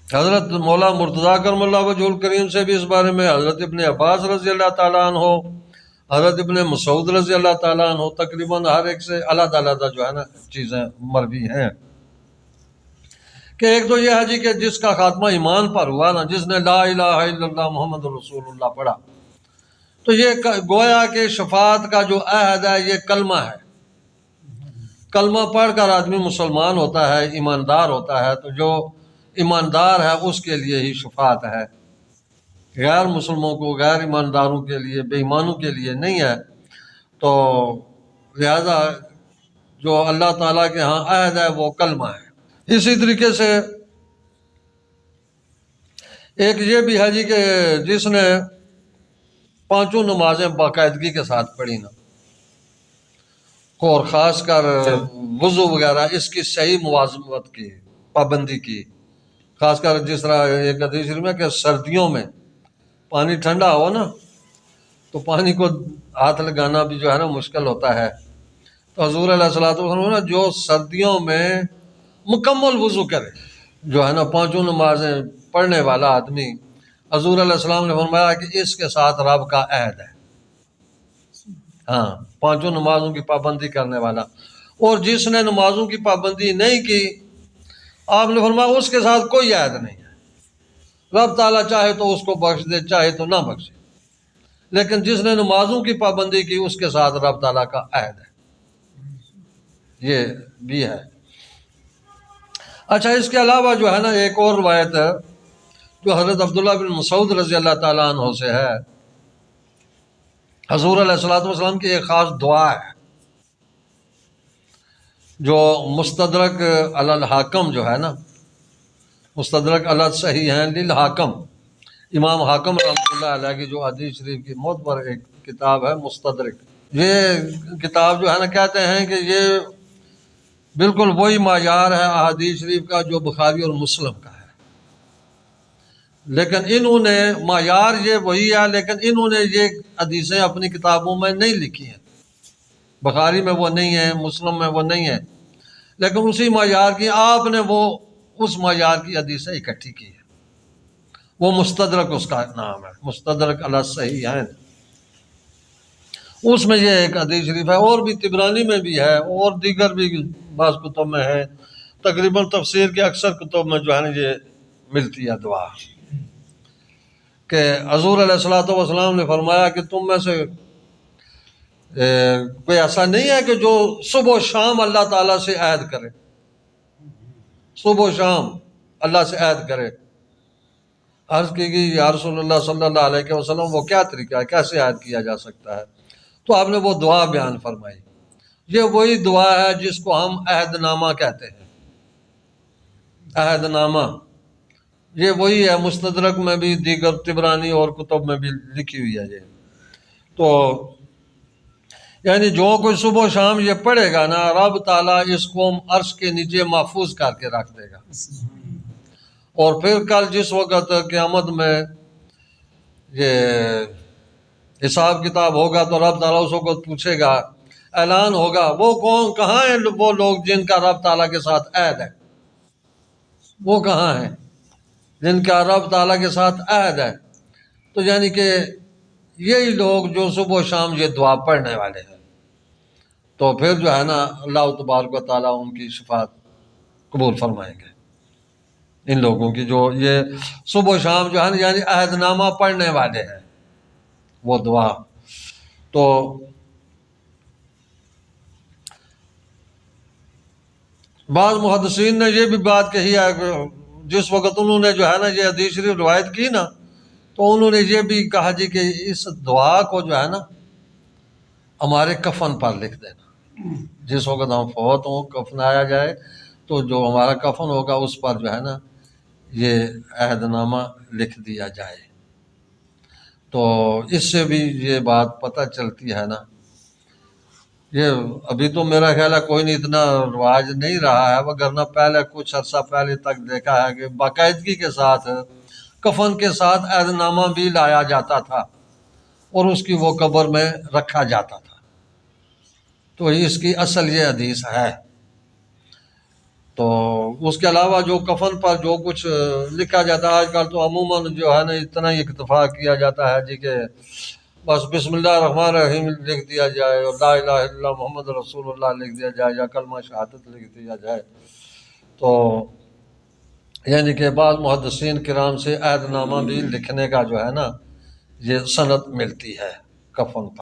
حضرت مولا مرتضیٰ کرم اللہ وجہ الکریم سے بھی اس بارے میں حضرت ابن عباس رضی اللہ تعالیٰ عنہ، حضرت ابن مسعود رضی اللہ تعالیٰ عنہ، تقریباً ہر ایک سے علیحدہ علیحدہ جو ہے نا چیزیں مروی ہیں کہ ایک تو یہ ہے جی کہ جس کا خاتمہ ایمان پر ہوا نا، جس نے لا الہ الا اللہ محمد رسول اللہ پڑھا، تو یہ گویا کہ شفاعت کا جو عہد ہے یہ کلمہ ہے۔ کلمہ پڑھ کر آدمی مسلمان ہوتا ہے، ایماندار ہوتا ہے، تو جو ایماندار ہے اس کے لیے ہی شفاعت ہے، غیر مسلموں کو، غیر ایمانداروں کے لیے، بے ایمانوں کے لیے نہیں ہے۔ تو لہذا جو اللہ تعالیٰ کے ہاں عہد ہے وہ کلمہ ہے۔ اسی طریقے سے ایک یہ بھی ہے جی کہ جس نے پانچوں نمازیں باقاعدگی کے ساتھ پڑھی نا، اور خاص کر وضو وغیرہ اس کی صحیح مواظبت کی، پابندی کی، خاص کر جس طرح ایک حدیث شریف میں کہ سردیوں میں پانی ٹھنڈا ہو نا تو پانی کو ہاتھ لگانا بھی جو ہے نا مشکل ہوتا ہے، تو حضور علیہ الصلوۃ والسلام نا جو سردیوں میں مکمل وضو کرے، جو ہے نا پانچوں نمازیں پڑھنے والا آدمی، حضور علیہ السلام نے فرمایا کہ اس کے ساتھ رب کا عہد ہے، ہاں پانچوں نمازوں کی پابندی کرنے والا۔ اور جس نے نمازوں کی پابندی نہیں کی، آپ نے فرمایا اس کے ساتھ کوئی عہد نہیں ہے، رب تعالیٰ چاہے تو اس کو بخش دے، چاہے تو نہ بخشے، لیکن جس نے نمازوں کی پابندی کی اس کے ساتھ رب تعالیٰ کا عہد ہے، یہ بھی ہے۔ اچھا، اس کے علاوہ جو ہے نا ایک اور روایت ہے جو حضرت عبداللہ بن مسعود رضی اللہ تعالیٰ عنہ سے ہے، حضور علیہ الصلوۃ والسلام کی ایک خاص دعا ہے جو مستدرک علی الحاکم جو ہے نا، مستدرک علی الصحیحین للحاکم، امام حاکم رحمۃ اللہ علیہ کی جو حدیث شریف کی معتبر ایک کتاب ہے مستدرک، یہ کتاب جو ہے نا کہتے ہیں کہ یہ بالکل وہی معیار ہے احادیث شریف کا جو بخاری اور مسلم کا ہے، لیکن انہوں نے معیار یہ وہی ہے، لیکن انہوں نے یہ حدیثیں اپنی کتابوں میں نہیں لکھی ہیں، بخاری میں وہ نہیں ہے، مسلم میں وہ نہیں ہے، لیکن اسی معیار کی آپ نے وہ اس معیار کی حدیثیں اکٹھی کی ہے، وہ مستدرک اس کا نام ہے، مستدرک علی الصحیحین۔ اس میں یہ ایک حدیث شریف ہے، اور بھی طبرانی میں بھی ہے، اور دیگر بھی بعض کتب میں ہے، تقریباً تفسیر کے اکثر کتب میں جو ہے نا یہ ملتی ہے دعا، کہ حضور علیہ الصلوۃ والسلام نے فرمایا کہ تم میں سے کوئی ایسا نہیں ہے کہ جو صبح و شام اللہ تعالیٰ سے عہد کرے، صبح و شام اللہ سے عہد کرے۔ عرض کی گئی یا رسول اللہ صلی اللہ علیہ وسلم وہ کیا طریقہ ہے، کیسے عہد کیا جا سکتا ہے؟ تو آپ نے وہ دعا بیان فرمائی، یہ وہی دعا ہے جس کو ہم عہد نامہ کہتے ہیں، عہد نامہ یہ وہی ہے، مستدرک میں بھی، دیگر طبرانی اور کتب میں بھی لکھی ہوئی ہے یہ۔ تو یعنی جو کوئی صبح و شام یہ پڑھے گا نا، رب تعالیٰ اس کو عرش کے نیچے محفوظ کر کے رکھ دے گا، اور پھر کل جس وقت قیامت میں یہ حساب کتاب ہوگا تو رب تعالیٰ اس وقت پوچھے گا، اعلان ہوگا وہ کون، کہاں ہیں وہ لوگ جن کا رب تعالیٰ کے ساتھ عہد ہے، وہ کہاں ہیں جن کا رب تعالیٰ کے ساتھ عہد ہے؟ تو یعنی کہ یہی لوگ جو صبح و شام یہ دعا پڑھنے والے ہیں، تو پھر جو ہے نا اللہ تبارک و تعالیٰ ان کی شفاعت قبول فرمائیں گے، ان لوگوں کی جو یہ صبح و شام جو ہے نا یعنی عہد نامہ پڑھنے والے ہیں وہ دعا۔ تو بعض محدثین نے یہ بھی بات کہی ہے کہ جس وقت انہوں نے جو ہے نا یہ حدیث شریف روایت کی نا، تو انہوں نے یہ بھی کہا جی کہ اس دعا کو جو ہے نا ہمارے کفن پر لکھ دینا، جس وقت ہم فوت ہوں کفنایا جائے تو جو ہمارا کفن ہوگا اس پر جو ہے نا یہ عہد نامہ لکھ دیا جائے۔ تو اس سے بھی یہ بات پتہ چلتی ہے نا، یہ ابھی تو میرا خیال ہے کوئی نہیں اتنا رواج نہیں رہا ہے، وگرنہ پہلے کچھ عرصہ پہلے تک دیکھا ہے کہ باقاعدگی کے ساتھ کفن کے ساتھ عہد نامہ بھی لایا جاتا تھا اور اس کی وہ قبر میں رکھا جاتا تھا۔ تو اس کی اصل یہ حدیث ہے۔ تو اس کے علاوہ جو کفن پر جو کچھ لکھا جاتا ہے آج کل تو عموماً جو ہے نا اتنا ہی اکتفا کیا جاتا ہے جی کہ بس بسم اللہ الرحمن الرحیم لکھ دیا جائے اور لا الہ الا اللہ محمد رسول اللہ لکھ دیا جائے یا کلمہ شہادت لکھ دیا جائے. تو یعنی کہ بعض محدثین کرام سے عہد نامہ بھی لکھنے کا جو ہے نا یہ سند ملتی ہے کفن پر.